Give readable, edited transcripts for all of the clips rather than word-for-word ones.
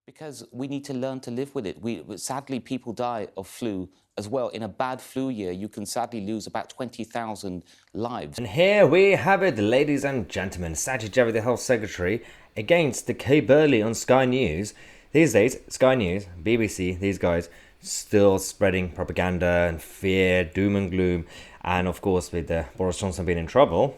Because we need to learn to live with it. Sadly, people die of flu as well. In a bad flu year, you can sadly lose about 20,000 lives. And here we have it, ladies and gentlemen. Sajid, Javid, the Health Secretary, against the Burley on Sky News. These days, Sky News, BBC, these guys still spreading propaganda and fear, doom and gloom. And of course, with Boris Johnson being in trouble,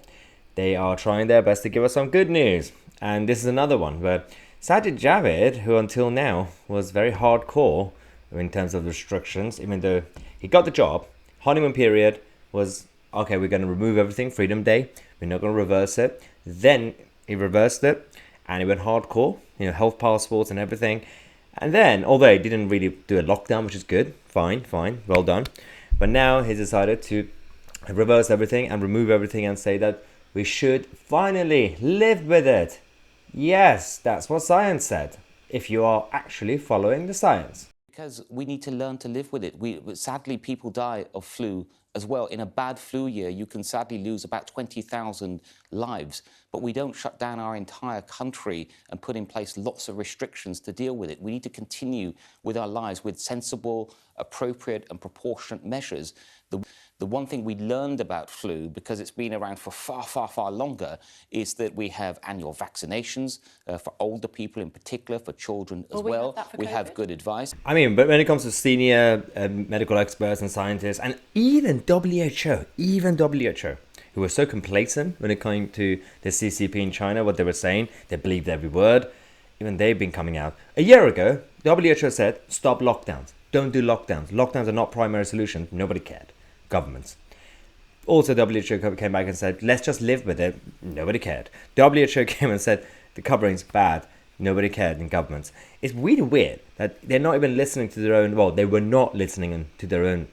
they are trying their best to give us some good news. And this is another one where Sajid Javid, who until now was very hardcore in terms of restrictions, even though he got the job, honeymoon period was, okay, we're going to remove everything, Freedom Day, we're not going to reverse it. Then he reversed it and he went hardcore, health passports and everything. And then, although he didn't really do a lockdown, which is good, fine, well done. But now he's decided to reverse everything and remove everything and say that we should finally live with it. Yes, that's what science said, if you are actually following the science. Because we need to learn to live with it. Sadly, people die of flu as well. In a bad flu year, you can sadly lose about 20,000 lives. But we don't shut down our entire country and put in place lots of restrictions to deal with it. We need to continue with our lives with sensible, appropriate and proportionate measures. The one thing we learned about flu, because it's been around for far longer, is that we have annual vaccinations for older people in particular, for children as well. We have good advice. I mean, but when it comes to senior medical experts and scientists, and even WHO, who were so complacent when it came to the CCP in China, what they were saying, they believed every word. Even they've been coming out. A year ago, WHO said, stop lockdowns. Don't do lockdowns. Lockdowns are not primary solution. Nobody cared. Governments. Also, WHO came back and said, let's just live with it. Nobody cared. WHO came and said, the covering's bad. Nobody cared in governments. It's really weird that they're not even listening to their own, well, they were not listening to their own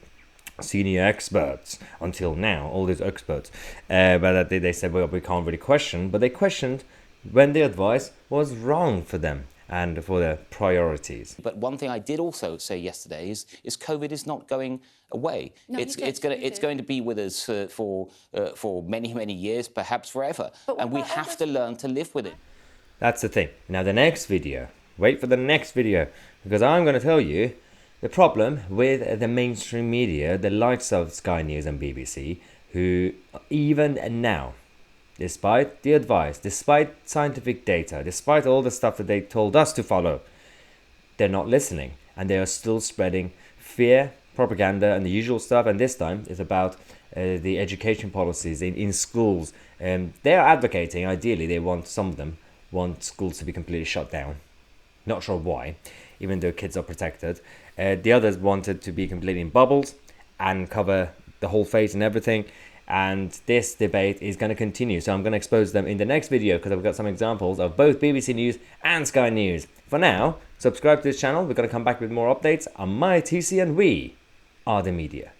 senior experts until now, all these experts. But they said, well, we can't really question. But they questioned when the advice was wrong for them and for their priorities. But one thing I did also say yesterday is COVID is not going away. No, it's going to be with us for many years, perhaps forever. And we have to learn to live with it. That's the thing. Now the next video, wait for the next video, because I'm going to tell you the problem with the mainstream media, the likes of Sky News and BBC, who even now, despite the advice, despite scientific data, despite all the stuff that they told us to follow, they're not listening. And they are still spreading fear, propaganda, and the usual stuff. And this time it's about the education policies in schools. They are advocating, ideally, some of them want schools to be completely shut down. Not sure why, even though kids are protected. The others wanted to be completely in bubbles and cover the whole face and everything. And this debate is going to continue. So I'm going to expose them in the next video because I've got some examples of both BBC News and Sky News. For now, subscribe to this channel. We're going to come back with more updates. I'm Tousi and we are the media.